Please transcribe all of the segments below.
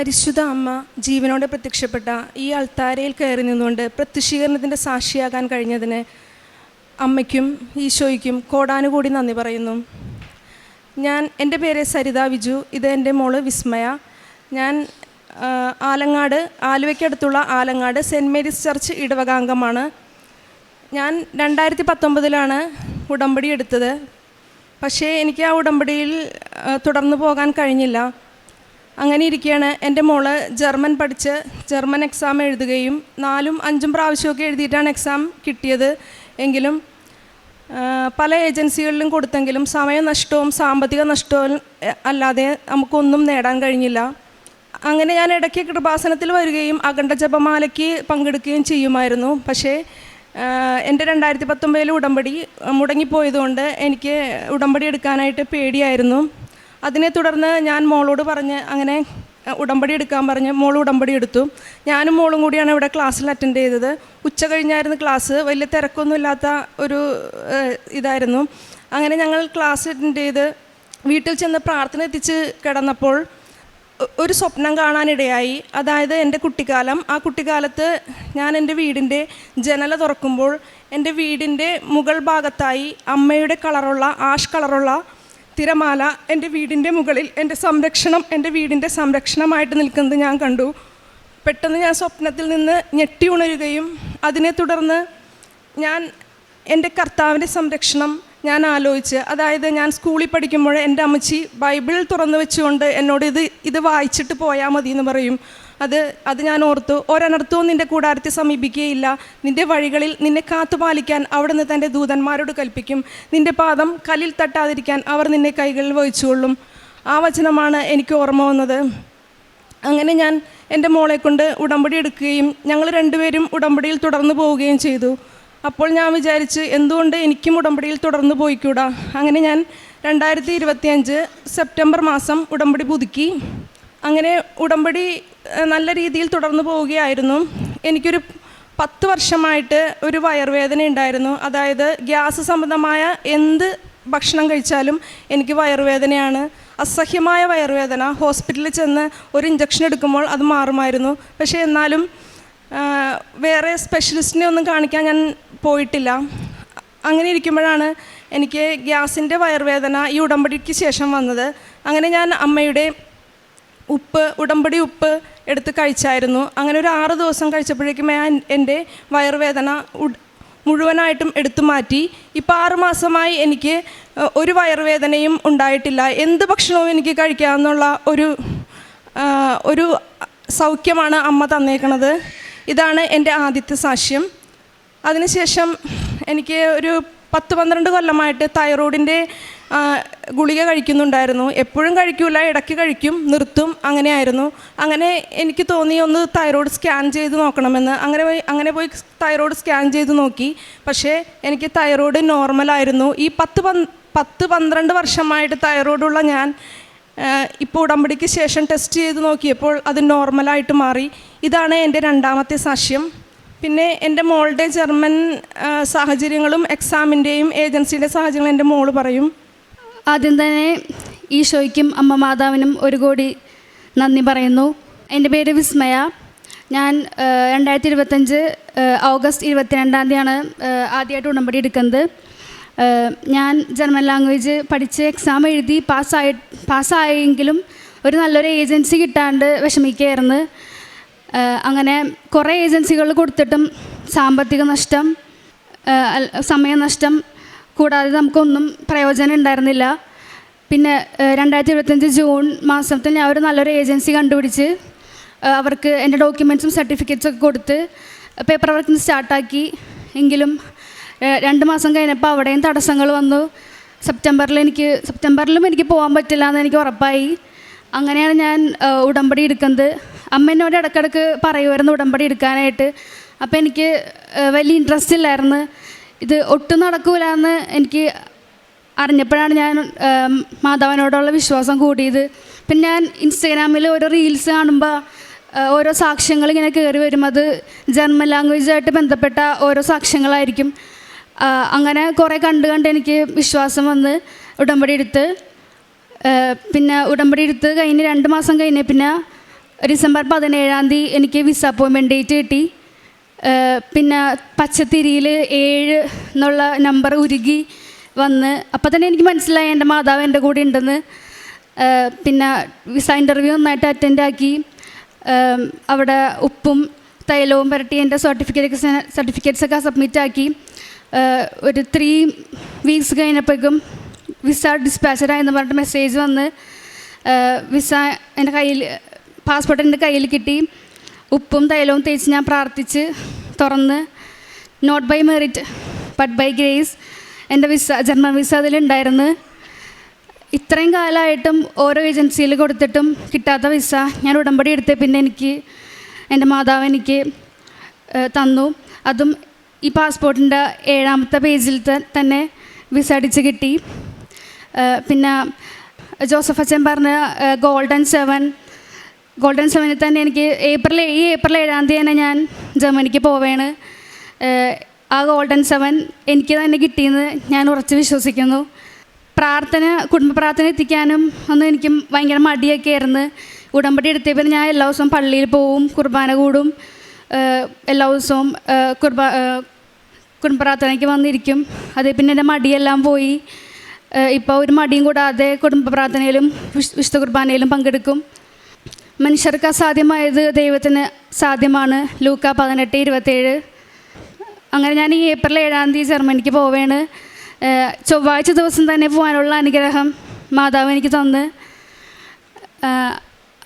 പരിശുദ്ധ അമ്മ ജീവനോടെ പ്രത്യക്ഷപ്പെട്ട ഈ അൾത്താരയിൽ കയറി നിന്നുകൊണ്ട് പ്രത്യക്ഷീകരണത്തിൻ്റെ സാക്ഷിയാകാൻ കഴിഞ്ഞതിന് അമ്മയ്ക്കും ഈശോയ്ക്കും കോടാനുകൂടി നന്ദി പറയുന്നു. എൻ്റെ പേര് സരിത വിജു. ഇത് എൻ്റെ മോള് വിസ്മയ. ഞാൻ ആലുവയ്ക്കടുത്തുള്ള ആലങ്ങാട് സെൻറ്റ് മേരീസ് ചർച്ച് ഇടവകാംഗമാണ്. ഞാൻ 2019 ഉടമ്പടി എടുത്തത്. പക്ഷേ എനിക്ക് ആ ഉടമ്പടിയിൽ തുടർന്നു പോകാൻ കഴിഞ്ഞില്ല. അങ്ങനെ ഇരിക്കുകയാണ് എൻ്റെ മോള് ജർമ്മൻ പഠിച്ച് ജർമ്മൻ എക്സാം എഴുതുകയും 4ഉം 5ഉം പ്രാവശ്യമൊക്കെ എഴുതിയിട്ടാണ് എക്സാം കിട്ടിയത്. എങ്കിലും പല ഏജൻസികളിലും കൊടുത്തെങ്കിലും സമയനഷ്ടവും സാമ്പത്തിക നഷ്ടവും അല്ലാതെ നമുക്കൊന്നും നേടാൻ കഴിഞ്ഞില്ല. അങ്ങനെ ഞാൻ ഇടയ്ക്ക് കൃപാസനത്തിൽ വരികയും അഖണ്ഡ ജപമാലയ്ക്ക് പങ്കെടുക്കുകയും ചെയ്യുമായിരുന്നു. പക്ഷേ എൻ്റെ 2019 ഉടമ്പടി മുടങ്ങിപ്പോയതുകൊണ്ട് എനിക്ക് ഉടമ്പടി എടുക്കാനായിട്ട് പേടിയായിരുന്നു. അതിനെ തുടർന്ന് ഞാൻ മോളോട് പറഞ്ഞ് അങ്ങനെ ഉടമ്പടി എടുക്കാൻ പറഞ്ഞ് മോൾ ഉടമ്പടി എടുത്തു. ഞാനും മോളും കൂടിയാണ് ഇവിടെ ക്ലാസ്സിൽ അറ്റൻഡ് ചെയ്തത്. ഉച്ച കഴിഞ്ഞായിരുന്നു ക്ലാസ്. വലിയ തിരക്കൊന്നുമില്ലാത്ത ഒരു ഇതായിരുന്നു. അങ്ങനെ ഞങ്ങൾ ക്ലാസ് അറ്റൻഡ് ചെയ്ത് വീട്ടിൽ ചെന്ന് പ്രാർത്ഥന എത്തിച്ച് കിടന്നപ്പോൾ ഒരു സ്വപ്നം കാണാനിടയായി. അതായത് എൻ്റെ കുട്ടിക്കാലം. ആ കുട്ടിക്കാലത്ത് ഞാൻ എൻ്റെ വീടിൻ്റെ ജനല തുറക്കുമ്പോൾ എൻ്റെ വീടിൻ്റെ മുകൾ ഭാഗത്തായി അമ്മയുടെ ആഷ് കളറുള്ള തിരമാല എൻ്റെ വീടിൻ്റെ മുകളിൽ എൻ്റെ വീടിൻ്റെ സംരക്ഷണമായിട്ട് നിൽക്കുന്നത് ഞാൻ കണ്ടു. പെട്ടെന്ന് ഞാൻ സ്വപ്നത്തിൽ നിന്ന് ഞെട്ടി ഉണരുകയും അതിനെ തുടർന്ന് ഞാൻ എൻ്റെ കർത്താവിൻ്റെ സംരക്ഷണം ഞാൻ ആലോചിച്ച്, അതായത് ഞാൻ സ്കൂളിൽ പഠിക്കുമ്പോൾ എൻ്റെ അമ്മച്ചി ബൈബിൾ തുറന്നു വെച്ചുകൊണ്ട് എന്നോട് ഇത് വായിച്ചിട്ട് പോയാൽ മതി എന്ന് പറയും. അത് ഞാൻ ഓർത്തു. ഒരനർത്ഥവും നിൻ്റെ കൂടാരത്തെ സമീപിക്കുകയില്ല. നിൻ്റെ വഴികളിൽ നിന്നെ കാത്തുപാലിക്കാൻ അവിടുന്ന് തൻ്റെ ദൂതന്മാരോട് കൽപ്പിക്കും. നിൻ്റെ പാദം കല്ലിൽ തട്ടാതിരിക്കാൻ അവർ നിന്നെ കൈകളിൽ വഹിച്ചുകൊള്ളും. ആ വചനമാണ് എനിക്ക് ഓർമ്മ വന്നത്. അങ്ങനെ ഞാൻ എൻ്റെ മോളെ കൊണ്ട് ഉടമ്പടി എടുക്കുകയും ഞങ്ങൾ രണ്ടുപേരും ഉടമ്പടിയിൽ തുടർന്നു പോവുകയും ചെയ്തു. അപ്പോൾ ഞാൻ വിചാരിച്ച് എന്തുകൊണ്ട് എനിക്കും ഉടമ്പടിയിൽ തുടർന്നു പോയിക്കൂടാ. അങ്ങനെ ഞാൻ 2025 സെപ്റ്റംബർ മാസം ഉടമ്പടി പുതുക്കി. അങ്ങനെ ഉടമ്പടി നല്ല രീതിയിൽ തുടർന്നു പോവുകയായിരുന്നു. എനിക്കൊരു 10 വർഷമായിട്ട് ഒരു വയറുവേദന ഉണ്ടായിരുന്നു. അതായത് ഗ്യാസ് സംബന്ധമായ എന്ത് ഭക്ഷണം കഴിച്ചാലും എനിക്ക് വയറുവേദനയാണ്. അസഹ്യമായ വയറുവേദന. ഹോസ്പിറ്റലിൽ ചെന്ന് ഒരു ഇഞ്ചക്ഷൻ എടുക്കുമ്പോൾ അത് മാറുമായിരുന്നു. പക്ഷേ എന്നാലും വേറെ സ്പെഷ്യലിസ്റ്റിനെ ഒന്നും കാണിക്കാൻ ഞാൻ പോയിട്ടില്ല. അങ്ങനെ ഇരിക്കുമ്പോഴാണ് എനിക്ക് ഗ്യാസിൻ്റെ വയറുവേദന ഈ ഉടമ്പടിക്ക് ശേഷം വന്നത്. അങ്ങനെ ഞാൻ അമ്മയുടെ ഉടമ്പടി ഉപ്പ് എടുത്ത് കഴിച്ചായിരുന്നു. അങ്ങനെ ഒരു 6 ദിവസം കഴിച്ചപ്പോഴേക്കും ഞാൻ എൻ്റെ വയറുവേദന മുഴുവനായിട്ടും എടുത്തു മാറ്റി. ഇപ്പോൾ 6 മാസമായി എനിക്ക് ഒരു വയറുവേദനയും ഉണ്ടായിട്ടില്ല. എന്ത് ഭക്ഷണവും എനിക്ക് കഴിക്കാമെന്നുള്ള ഒരു സൗഖ്യമാണ് അമ്മ തന്നേക്കണത്. ഇതാണ് എൻ്റെ ആദ്യത്തെ സാക്ഷ്യം. അതിനുശേഷം എനിക്ക് ഒരു 10-12 കൊല്ലമായിട്ട് തൈറോയിഡിൻ്റെ ഗുളിക കഴിക്കുന്നുണ്ടായിരുന്നു. എപ്പോഴും കഴിക്കില്ല, ഇടയ്ക്ക് കഴിക്കും, നിർത്തും, അങ്ങനെയായിരുന്നു. അങ്ങനെ എനിക്ക് തോന്നി ഒന്ന് തൈറോയ്ഡ് സ്കാൻ ചെയ്ത് നോക്കണമെന്ന്. അങ്ങനെ പോയി തൈറോയ്ഡ് സ്കാൻ ചെയ്ത് നോക്കി. പക്ഷേ എനിക്ക് തൈറോയ്ഡ് നോർമലായിരുന്നു. ഈ 10-12 വർഷമായിട്ട് തൈറോയ്ഡുള്ള ഞാൻ ഇപ്പോൾ ഉടമ്പടിക്ക് ശേഷം ടെസ്റ്റ് ചെയ്ത് നോക്കിയപ്പോൾ അത് നോർമലായിട്ട് മാറി. ഇതാണ് എൻ്റെ രണ്ടാമത്തെ സാക്ഷ്യം. പിന്നെ എൻ്റെ മോളുടെ ജർമ്മൻ സാഹചര്യങ്ങളും എക്സാമിൻ്റെയും ഏജൻസിയുടെ സാഹചര്യങ്ങളും എൻ്റെ മോള് പറയും. ആദ്യം തന്നെ ഈശോയ്ക്കും അമ്മ മാതാവിനും ഒരു കോടി നന്ദി പറയുന്നു. എൻ്റെ പേര് വിസ്മയ. ഞാൻ 2025 ഓഗസ്റ്റ് 22 ആദ്യമായിട്ട് ഉടമ്പടി എടുക്കുന്നത്. ഞാൻ ജർമ്മൻ ലാംഗ്വേജ് പഠിച്ച് എക്സാം എഴുതി പാസ്സായെങ്കിലും ഒരു നല്ലൊരു ഏജൻസി കിട്ടാണ്ട് വിഷമിക്കുകയായിരുന്നു. അങ്ങനെ കുറേ ഏജൻസികൾ കൊടുത്തിട്ടും സാമ്പത്തിക നഷ്ടം, സമയനഷ്ടം കൂടാതെ നമുക്കൊന്നും പ്രയോജനം ഉണ്ടായിരുന്നില്ല. പിന്നെ 2025 ജൂൺ മാസത്തിൽ ഞാൻ ഒരു നല്ലൊരു ഏജൻസി കണ്ടുപിടിച്ച് അവർക്ക് എൻ്റെ ഡോക്യുമെൻറ്റ്സും സർട്ടിഫിക്കറ്റ്സൊക്കെ കൊടുത്ത് പേപ്പർ വർക്കിന് സ്റ്റാർട്ടാക്കി. എങ്കിലും 2 മാസം കഴിഞ്ഞപ്പോൾ അവിടെയും തടസ്സങ്ങൾ വന്നു. സെപ്റ്റംബറിലും എനിക്ക് പോകാൻ പറ്റില്ല എന്ന് എനിക്ക് ഉറപ്പായി. അങ്ങനെയാണ് ഞാൻ ഉടമ്പടി എടുക്കുന്നത്. അമ്മ എന്നോട് ഇടയ്ക്കിടയ്ക്ക് പറയുമായിരുന്നു ഉടമ്പടി എടുക്കാനായിട്ട്. അപ്പോൾ എനിക്ക് വലിയ ഇൻട്രസ്റ്റ് ഇല്ലായിരുന്നു. ഇത് ഒട്ടും നടക്കൂല എന്ന് എനിക്ക് അറിഞ്ഞപ്പോഴാണ് ഞാൻ മാതാവിനോടുള്ള വിശ്വാസം കൂടിയത്. പിന്നെ ഞാൻ ഇൻസ്റ്റഗ്രാമിൽ ഓരോ റീൽസ് കാണുമ്പോൾ ഓരോ സാക്ഷ്യങ്ങൾ ഇങ്ങനെ കയറി വരും. അത് ജർമ്മൻ ലാംഗ്വേജായിട്ട് ബന്ധപ്പെട്ട ഓരോ സാക്ഷ്യങ്ങളായിരിക്കും. അങ്ങനെ കുറേ കണ്ട് എനിക്ക് വിശ്വാസം വന്ന് ഉടമ്പടി എടുത്ത്. പിന്നെ ഉടമ്പടി എടുത്ത് കഴിഞ്ഞ് 2 മാസം കഴിഞ്ഞ് പിന്നെ ഡിസംബർ 17 എനിക്ക് വിസ അപ്പോയിൻമെൻറ്റ് ഡേറ്റ് കിട്ടി. പിന്നെ പച്ചത്തിരിയിൽ 7 എന്നുള്ള നമ്പർ ഉരുകി വന്ന് അപ്പോൾ തന്നെ എനിക്ക് മനസ്സിലായി എൻ്റെ മാതാവ് എൻ്റെ കൂടെ ഉണ്ടെന്ന്. പിന്നെ വിസ ഇൻ്റർവ്യൂ നന്നായിട്ട് അറ്റൻഡ് ആക്കി. അവിടെ ഉപ്പും തൈലവും പുരട്ടി എൻ്റെ സർട്ടിഫിക്കറ്റ്സൊക്കെ സബ്മിറ്റ് ആക്കി. ഒരു 3 വീക്സ് കഴിഞ്ഞപ്പോഴേക്കും വിസ ഡിസ്പാച്ചറായെന്ന് പറഞ്ഞിട്ട് മെസ്സേജ് വന്ന് വിസ എൻ്റെ കയ്യിൽ, പാസ്പോർട്ട് എൻ്റെ കയ്യിൽ കിട്ടി. ഉപ്പും തൈലവും തേച്ച് ഞാൻ പ്രാർത്ഥിച്ച് തുറന്ന് not by merit but by grace എൻ്റെ വിസ, ജർമ്മൻ വിസ അതിലുണ്ടായിരുന്നു. ഇത്രയും കാലമായിട്ടും ഓരോ ഏജൻസിയിൽ കൊടുത്തിട്ടും കിട്ടാത്ത വിസ ഞാൻ ഉടമ്പടി എടുത്തേ പിന്നെ എനിക്ക് എൻ്റെ മാതാവ് എനിക്ക് തന്നു. അതും ഈ പാസ്പോർട്ടിൻ്റെ 7ാമത്തെ പേജിൽ തന്നെ വിസ അടിച്ച് കിട്ടി. പിന്നെ ജോസഫ് അച്ഛൻ പറഞ്ഞ ഗോൾഡൻ 7 തന്നെ എനിക്ക് ഏപ്രിൽ 7 തന്നെ ഞാൻ ജർമ്മനിക്ക് പോവുകയാണ്. ആ ഗോൾഡൻ 7 എനിക്ക് തന്നെ കിട്ടിയെന്ന് ഞാൻ ഉറച്ച് വിശ്വസിക്കുന്നു. കുടുംബ പ്രാർത്ഥന എത്തിക്കാനും ഒന്നും എനിക്ക് ഭയങ്കര മടിയൊക്കെ ആയിരുന്നു. ഉടമ്പടി എടുത്തപ്പോൾ ഞാൻ എല്ലാ ദിവസവും പള്ളിയിൽ പോവും, കുർബാന കൂടും, എല്ലാ ദിവസവും കുടുംബ പ്രാർത്ഥനയ്ക്ക് വന്നിരിക്കും. അതേ പിന്നെ എൻ്റെ മടിയെല്ലാം പോയി. ഇപ്പോൾ ഒരു മടിയും കൂടാതെ കുടുംബ പ്രാർത്ഥനയിലും വിശുദ്ധ കുർബാനയിലും പങ്കെടുക്കും. മനുഷ്യർക്ക് അസാധ്യമായത് ദൈവത്തിന് സാധ്യമാണ്. ലൂക്ക 18:27. അങ്ങനെ ഞാൻ ഈ ഏപ്രിൽ 7 ജർമ്മനിക്ക് പോവുകയാണ്. ചൊവ്വാഴ്ച ദിവസം തന്നെ പോകാനുള്ള അനുഗ്രഹം മാതാവ് എനിക്ക് തന്ന്.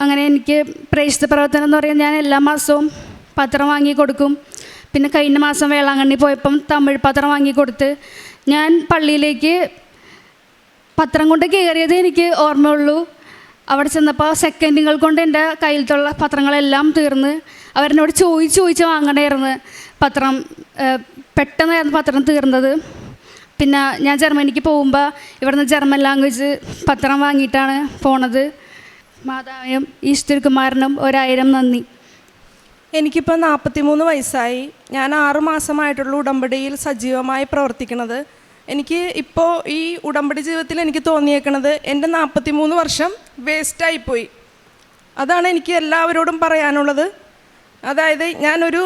അങ്ങനെ എനിക്ക് പ്രേക്ഷിത പ്രവർത്തനം എന്ന് പറയുന്നത് ഞാൻ എല്ലാ മാസവും പത്രം വാങ്ങി കൊടുക്കും. പിന്നെ കഴിഞ്ഞ മാസം വേളാങ്കണ്ണി പോയപ്പം തമിഴ് പത്രം വാങ്ങിക്കൊടുത്ത് ഞാൻ പള്ളിയിലേക്ക് പത്രം കൊണ്ട് കയറിയത് എനിക്ക് ഓർമ്മയുള്ളൂ. അവിടെ ചെന്നപ്പോൾ സെക്കൻഡുകൾ കൊണ്ട് എൻ്റെ കയ്യിലത്തുള്ള പത്രങ്ങളെല്ലാം തീർന്ന് അവരെന്നോട് ചോദിച്ച് വാങ്ങണമായിരുന്നു പത്രം. പെട്ടെന്നായിരുന്നു പത്രം തീർന്നത്. പിന്നെ ഞാൻ ജർമ്മനിക്ക് പോകുമ്പോൾ ഇവിടുന്ന് ജർമ്മൻ ലാംഗ്വേജ് പത്രം വാങ്ങിയിട്ടാണ് പോണത്. മാതാവിനും ഈശ്വരകുമാരനും 1000 നന്ദി. എനിക്കിപ്പോൾ 43 വയസ്സായി. ഞാൻ 6 മാസമായിട്ടുള്ള ഉടമ്പടിയിൽ സജീവമായി പ്രവർത്തിക്കുന്നത്. എനിക്ക് ഇപ്പോൾ ഈ ഉടമ്പടി ജീവിതത്തിൽ എനിക്ക് തോന്നിയേക്കണത് എൻ്റെ 43 വർഷം വേസ്റ്റായിപ്പോയി. അതാണ് എനിക്ക് എല്ലാവരോടും പറയാനുള്ളത്. അതായത് ഞാനൊരു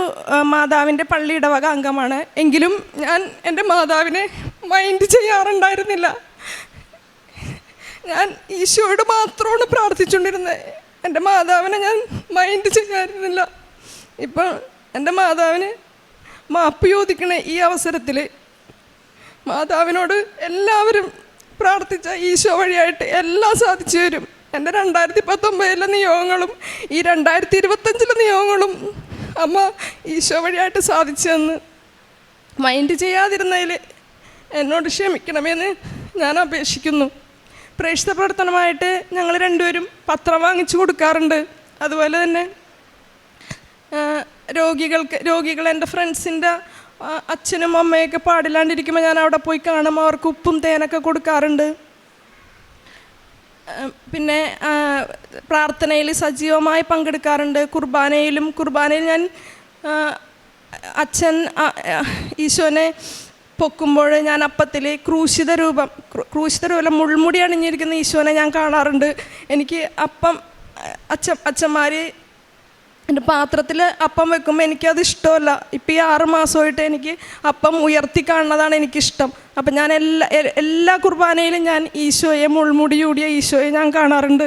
മാതാവിൻ്റെ പള്ളി ഇടവക അംഗമാണ്. എങ്കിലും ഞാൻ എൻ്റെ മാതാവിനെ മൈൻഡ് ചെയ്യാറുണ്ടായിരുന്നില്ല. ഞാൻ ഈശോയോട് മാത്രമാണ് പ്രാർത്ഥിച്ചുകൊണ്ടിരുന്നത്. എൻ്റെ മാതാവിനെ ഞാൻ മൈൻഡ് ചെയ്യാറുന്നില്ല. ഇപ്പം എൻ്റെ മാതാവിന് മാപ്പ് ചോദിക്കണ ഈ അവസരത്തിൽ മാതാവിനോട് എല്ലാവരും പ്രാർത്ഥിച്ച ഈശോ വഴിയായിട്ട് എല്ലാം സാധിച്ചു വരും. എൻ്റെ 2019 നിയോഗങ്ങളും ഈ 2025 നിയോഗങ്ങളും അമ്മ ഈശോ വഴിയായിട്ട് സാധിച്ചു തന്ന് മൈൻഡ് ചെയ്യാതിരുന്നതിൽ എന്നോട് ക്ഷമിക്കണമെന്ന് ഞാൻ അപേക്ഷിക്കുന്നു. പ്രേക്ഷിത പ്രവർത്തനമായിട്ട് ഞങ്ങൾ രണ്ടുപേരും പത്രം വാങ്ങിച്ചു കൊടുക്കാറുണ്ട്. അതുപോലെ തന്നെ രോഗികൾ എൻ്റെ ഫ്രണ്ട്സിൻ്റെ അച്ഛനും അമ്മയൊക്കെ പാടില്ലാണ്ടിരിക്കുമ്പോൾ ഞാൻ അവിടെ പോയി കാണുമ്പോൾ അവർക്ക് ഉപ്പും തേനൊക്കെ കൊടുക്കാറുണ്ട്. പിന്നെ പ്രാർത്ഥനയിൽ സജീവമായി പങ്കെടുക്കാറുണ്ട്. കുർബാനയിൽ ഞാൻ അച്ഛൻ ഈശോനെ പൊക്കുമ്പോൾ ഞാൻ അപ്പത്തിൽ ക്രൂശിത രൂപം മുൾമുടി അണിഞ്ഞിരിക്കുന്ന ഈശോനെ ഞാൻ കാണാറുണ്ട്. എനിക്ക് അപ്പം അച്ഛന്മാർ എൻ്റെ പാത്രത്തിൽ അപ്പം വെക്കുമ്പോൾ എനിക്കത് ഇഷ്ടമല്ല. ഇപ്പം ഈ 6 മാസമായിട്ട് എനിക്ക് അപ്പം ഉയർത്തി കാണുന്നതാണ് എനിക്കിഷ്ടം. അപ്പം ഞാൻ എല്ലാ കുർബാനയിലും ഞാൻ ഈശോയെ, മുൾമുടി ചൂടിയ ഈശോയെ ഞാൻ കാണാറുണ്ട്.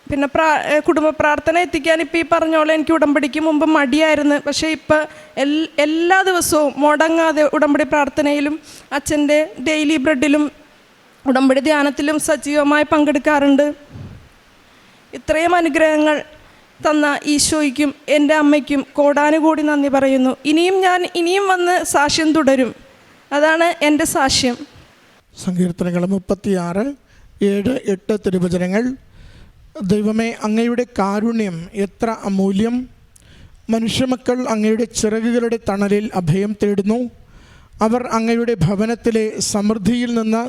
പിന്നെ കുടുംബ പ്രാർത്ഥന എത്തിക്കാൻ ഇപ്പം ഈ പറഞ്ഞോളെ എനിക്ക് ഉടമ്പടിക്ക് മുമ്പ് മടിയായിരുന്നു. പക്ഷേ ഇപ്പം എല്ലാ ദിവസവും മുടങ്ങാതെ ഉടമ്പടി പ്രാർത്ഥനയിലും അച്ഛൻ്റെ ഡെയിലി ബ്രെഡിലും ഉടമ്പടി ധ്യാനത്തിലും സജീവമായി പങ്കെടുക്കാറുണ്ട്. ഇത്രയും അനുഗ്രഹങ്ങൾ തന്ന ഈശോയ്ക്കും എൻ്റെ അമ്മയ്ക്കും കോടാനുകൂടി നന്ദി പറയുന്നു. ഇനിയും വന്ന് സാക്ഷ്യം തുടരും. അതാണ് എൻ്റെ സാക്ഷ്യം. സങ്കീർത്തനങ്ങൾ 36, 7, 8 തിരുവചനങ്ങൾ. ദൈവമേ, അങ്ങയുടെ കാരുണ്യം എത്ര അമൂല്യം! മനുഷ്യമക്കൾ അങ്ങയുടെ ചിറകുകളുടെ തണലിൽ അഭയം തേടുന്നു. അവർ അങ്ങയുടെ ഭവനത്തിലെ സമൃദ്ധിയിൽ നിന്ന്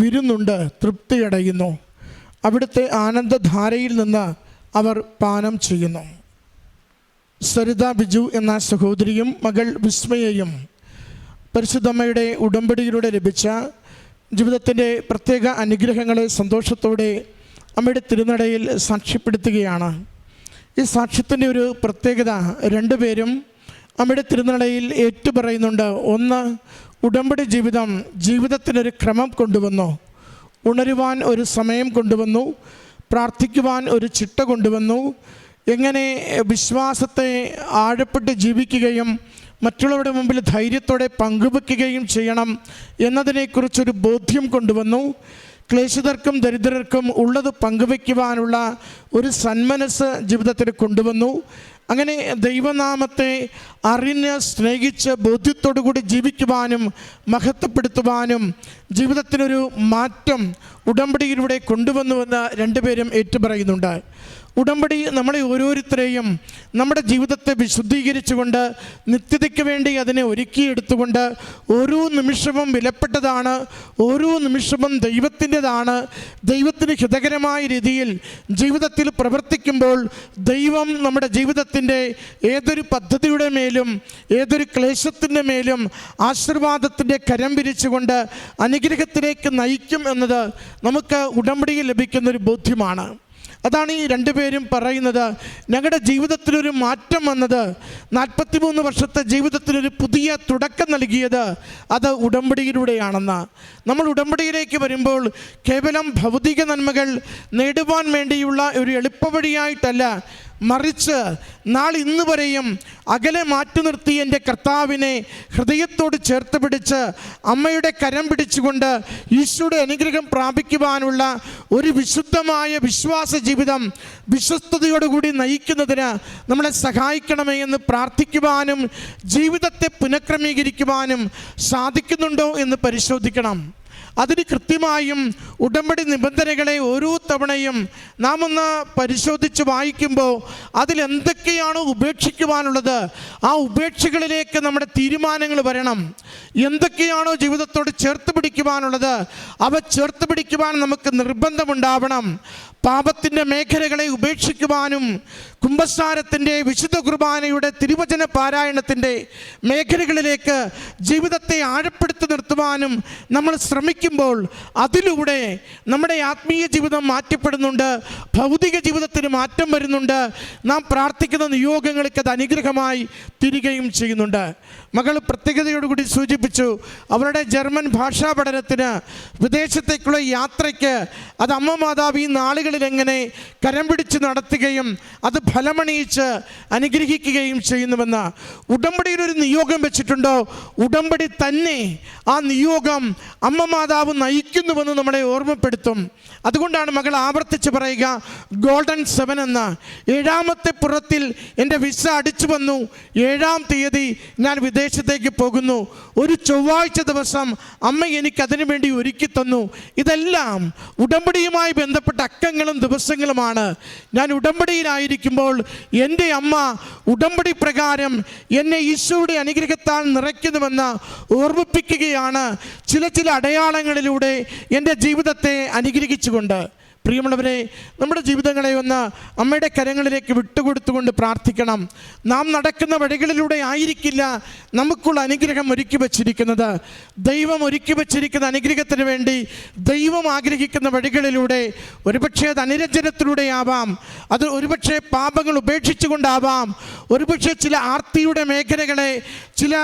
വിരുന്നുണ്ട് തൃപ്തിയടയുന്നു. അവിടുത്തെ ആനന്ദധാരയിൽ നിന്ന് അവർ പാനം ചെയ്യുന്നു. സരിത ബിജു എന്ന സഹോദരിയും മകൾ വിസ്മയയും പരിശുദ്ധമ്മയുടെ ഉടമ്പടിയിലൂടെ ലഭിച്ച ജീവിതത്തിൻ്റെ പ്രത്യേക അനുഗ്രഹങ്ങളെ സന്തോഷത്തോടെ അമ്മയുടെ തിരുനടയിൽ സാക്ഷ്യപ്പെടുത്തുകയാണ്. ഈ സാക്ഷ്യത്തിൻ്റെ ഒരു പ്രത്യേകത, രണ്ടുപേരും അമ്മയുടെ തിരുനടയിൽ ഏറ്റുപറയുന്നുണ്ട്. ഒന്ന്, ഉടമ്പടി ജീവിതത്തിനൊരു ക്രമം കൊണ്ടുവന്നു, ഉണരുവാൻ ഒരു സമയം കൊണ്ടുവന്നു, പ്രാർത്ഥിക്കുവാൻ ഒരു ചിട്ട കൊണ്ടുവന്നു, എങ്ങനെ വിശ്വാസത്തെ ആഴപ്പെട്ട് ജീവിക്കുകയും മറ്റുള്ളവരുടെ മുമ്പിൽ ധൈര്യത്തോടെ പങ്കുവെക്കുകയും ചെയ്യണം എന്നതിനെക്കുറിച്ചൊരു ബോധ്യം കൊണ്ടുവന്നു. ക്ലേശിതർക്കും ദരിദ്രർക്കും ഉള്ളത് പങ്കുവയ്ക്കുവാനുള്ള ഒരു സന്മനസ് ജീവിതത്തിൽ കൊണ്ടുവന്നു. അങ്ങനെ ദൈവനാമത്തെ അറിഞ്ഞ് സ്നേഹിച്ച് ബോധ്യത്തോടു കൂടി ജീവിക്കുവാനും മഹത്വപ്പെടുത്തുവാനും ജീവിതത്തിനൊരു മാറ്റം ഉടമ്പടിയിലൂടെ കൊണ്ടുവന്നുവെന്ന് രണ്ടുപേരും ഏറ്റുപറയുന്നുണ്ട്. ഉടമ്പടി നമ്മളെ ഓരോരുത്തരെയും നമ്മുടെ ജീവിതത്തെ വിശുദ്ധീകരിച്ചുകൊണ്ട് നിത്യതയ്ക്ക് വേണ്ടി അതിനെ ഒരുക്കിയെടുത്തുകൊണ്ട് ഓരോ നിമിഷവും വിലപ്പെട്ടതാണ്, ഓരോ നിമിഷവും ദൈവത്തിൻ്റെതാണ്. ദൈവത്തിന് ഹിതകരമായ രീതിയിൽ ജീവിതത്തിൽ പ്രവർത്തിക്കുമ്പോൾ ദൈവം നമ്മുടെ ജീവിതത്തിൻ്റെ ഏതൊരു പദ്ധതിയുടെ മേലും ഏതൊരു ക്ലേശത്തിൻ്റെ മേലും ആശീർവാദത്തിൻ്റെ കരം വിരിച്ചുകൊണ്ട് അനുഗ്രഹത്തിലേക്ക് നയിക്കും എന്നത് നമുക്ക് ഉടമ്പടിയിൽ ലഭിക്കുന്നൊരു ബോധ്യമാണ്. അതാണ് ഈ രണ്ടുപേരും പറയുന്നത്. ഞങ്ങളുടെ ജീവിതത്തിലൊരു മാറ്റം വന്നത്, 43 വർഷത്തെ ജീവിതത്തിനൊരു പുതിയ തുടക്കം നൽകിയത് അത് ഉടമ്പടിയിലൂടെയാണെന്ന്. നമ്മൾ ഉടമ്പടിയിലേക്ക് വരുമ്പോൾ കേവലം ഭൗതിക നന്മകൾ നേടുവാൻ വേണ്ടിയുള്ള ഒരു എളുപ്പവഴിയായിട്ടല്ല, മറിച്ച് ഇന്ന് വരെയും അകലെ മാറ്റി നിർത്തി എൻ്റെ കർത്താവിനെ ഹൃദയത്തോട് ചേർത്ത് പിടിച്ച് അമ്മയുടെ കരം പിടിച്ചുകൊണ്ട് ഈശോയുടെ അനുഗ്രഹം പ്രാപിക്കുവാനുള്ള ഒരു വിശുദ്ധമായ വിശ്വാസ ജീവിതം വിശ്വസ്തയോടുകൂടി നയിക്കുന്നതിന് നമ്മളെ സഹായിക്കണമേ എന്ന് പ്രാർത്ഥിക്കുവാനും ജീവിതത്തെ പുനഃക്രമീകരിക്കുവാനും സാധിക്കുന്നുണ്ടോ എന്ന് പരിശോധിക്കണം. അതിന് കൃത്യമായും ഉടമ്പടി നിബന്ധനകളെ ഓരോ തവണയും നാം ഒന്ന് പരിശോധിച്ച് വായിക്കുമ്പോൾ അതിലെന്തൊക്കെയാണോ ഉപേക്ഷിക്കുവാനുള്ളത് ആ ഉപേക്ഷകളിലേക്ക് നമ്മുടെ തീരുമാനങ്ങൾ വരണം. എന്തൊക്കെയാണോ ജീവിതത്തോട് ചേർത്ത് പിടിക്കുവാനുള്ളത് അവ ചേർത്ത് പിടിക്കുവാൻ നമുക്ക് നിർബന്ധമുണ്ടാവണം. പാപത്തിൻ്റെ മേഖലകളെ ഉപേക്ഷിക്കുവാനും കുംഭസാരത്തിൻ്റെ വിശുദ്ധ കുർബാനയുടെ തിരുവചന പാരായണത്തിൻ്റെ മേഖലകളിലേക്ക് ജീവിതത്തെ ആഴപ്പെടുത്തി നിർത്തുവാനും നമ്മൾ ശ്രമിക്കുമ്പോൾ അതിലൂടെ നമ്മുടെ ആത്മീയ ജീവിതം മാറ്റപ്പെടുന്നുണ്ട്, ഭൗതിക ജീവിതത്തിന് മാറ്റം വരുന്നുണ്ട്. നാം പ്രാർത്ഥിക്കുന്ന നിയോഗങ്ങൾക്ക് അത് അനുഗ്രഹമായി തിരികെയും ചെയ്യുന്നുണ്ട്. മകൾ പ്രത്യേകതയോടുകൂടി സൂചിപ്പിച്ചു, അവരുടെ ജർമ്മൻ ഭാഷാ പഠനത്തിന് വിദേശത്തേക്കുള്ള യാത്രയ്ക്ക് അത് അമ്മ മാതാവ് ഈ നാളുകളിൽ എങ്ങനെ കരം പിടിച്ച് നടത്തുകയും അത് ഫലമണിയിച്ച് അനുഗ്രഹിക്കുകയും ചെയ്യുന്നുവെന്ന്. ഉടമ്പടിയിലൊരു നിയോഗം വെച്ചിട്ടുണ്ടോ, ഉടമ്പടി തന്നെ ആ നിയോഗം അമ്മ മാതാവ് നയിക്കുന്നുവെന്ന് നമ്മളെ ഓർമ്മപ്പെടുത്തും. അതുകൊണ്ടാണ് മകൾ ആവർത്തിച്ച് പറയുക, ഗോൾഡൻ 7 എന്ന 7ാമത്തെ പുറത്തിൽ എൻ്റെ വിസ അടിച്ചു വന്നു, 7ാം തീയതി ഞാൻ വിദേശത്തേക്ക് പോകുന്നു, ഒരു ചൊവ്വാഴ്ച ദിവസം അമ്മ എനിക്ക് അതിനു വേണ്ടി ഒരുക്കി തന്നു. ഇതെല്ലാം ഉടമ്പടിയുമായി ബന്ധപ്പെട്ട അക്കങ്ങളും ദിവസങ്ങളുമാണ്. ഞാൻ ഉടമ്പടിയിലായിരിക്കുമ്പോൾ എൻ്റെ അമ്മ ഉടമ്പടി പ്രകാരം എന്നെ ഈശോയുടെ അനുഗ്രഹത്താൽ നിറയ്ക്കുന്നുവെന്ന് ഓർമ്മിപ്പിക്കുകയാണ് ചില അടയാളങ്ങളിലൂടെ എൻ്റെ ജീവിതത്തെ അനുഗ്രഹിച്ചുകൊണ്ട്. പ്രിയമുള്ളവരെ, നമ്മുടെ ജീവിതങ്ങളെ ഒന്ന് അമ്മയുടെ കരങ്ങളിലേക്ക് വിട്ടുകൊടുത്തുകൊണ്ട് പ്രാർത്ഥിക്കണം. നാം നടക്കുന്ന വഴികളിലൂടെ ആയിരിക്കില്ല നമുക്കുള്ള അനുഗ്രഹം ഒരുക്കി വച്ചിരിക്കുന്നത്. ദൈവം ഒരുക്കി വച്ചിരിക്കുന്ന അനുഗ്രഹത്തിന് വേണ്ടി ദൈവം ആഗ്രഹിക്കുന്ന വഴികളിലൂടെ, ഒരുപക്ഷെ അത് അനുരഞ്ജനത്തിലൂടെ ആവാം, അത് ഒരുപക്ഷെ പാപങ്ങൾ ഉപേക്ഷിച്ചുകൊണ്ടാവാം, ഒരുപക്ഷെ ചില ആർത്തിയുടെ മേഖലകളെ, ചില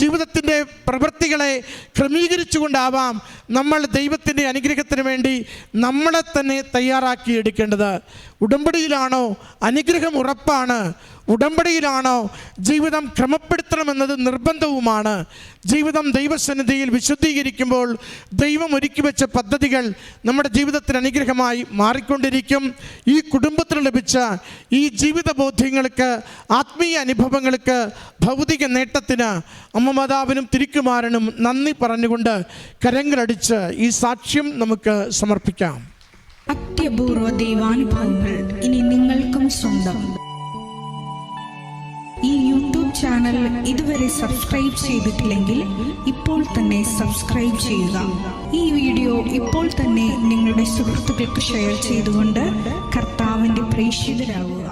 ജീവിതത്തിൻ്റെ പ്രവൃത്തികളെ ക്രമീകരിച്ചുകൊണ്ടാവാം നമ്മൾ ദൈവത്തിൻ്റെ അനുഗ്രഹത്തിന് വേണ്ടി നമ്മളെ തന്നെ തയ്യാറാക്കിയെടുക്കേണ്ടത്. ഉടമ്പടിയിലാണോ അനുഗ്രഹം ഉറപ്പാണ്, ഉടമ്പടിയിലാണോ ജീവിതം ക്രമപ്പെടുത്തണമെന്നത് നിർബന്ധവുമാണ്. ജീവിതം ദൈവസന്നിധിയിൽ വിശുദ്ധീകരിക്കുമ്പോൾ ദൈവം ഒരുക്കി വെച്ച പദ്ധതികൾ നമ്മുടെ ജീവിതത്തിന് അനുഗ്രഹമായി മാറിക്കൊണ്ടിരിക്കും. ഈ കുടുംബത്തിന് ലഭിച്ച ഈ ജീവിത ബോധ്യങ്ങൾക്ക്, ആത്മീയ അനുഭവങ്ങൾക്ക്, ഭൗതിക നേട്ടത്തിന് അമ്മ മാതാവിനും തിരുക്കുമാരനും നന്ദി പറഞ്ഞുകൊണ്ട് കരങ്ങളടിച്ച് ഈ സാക്ഷ്യം നമുക്ക് സമർപ്പിക്കാം. അത്യപൂർവ ദൈവാനുഭവങ്ങൾ ഇനി നിങ്ങൾക്കും സ്വന്തം. ഈ യൂട്യൂബ് ചാനൽ ഇതുവരെ സബ്സ്ക്രൈബ് ചെയ്തിട്ടില്ലെങ്കിൽ ഇപ്പോൾ തന്നെ സബ്സ്ക്രൈബ് ചെയ്യുക. ഈ വീഡിയോ ഇപ്പോൾ തന്നെ നിങ്ങളുടെ സുഹൃത്തുക്കൾക്ക് ഷെയർ ചെയ്തുകൊണ്ട് കർത്താവിൻ്റെ പ്രേക്ഷിതരാകുക.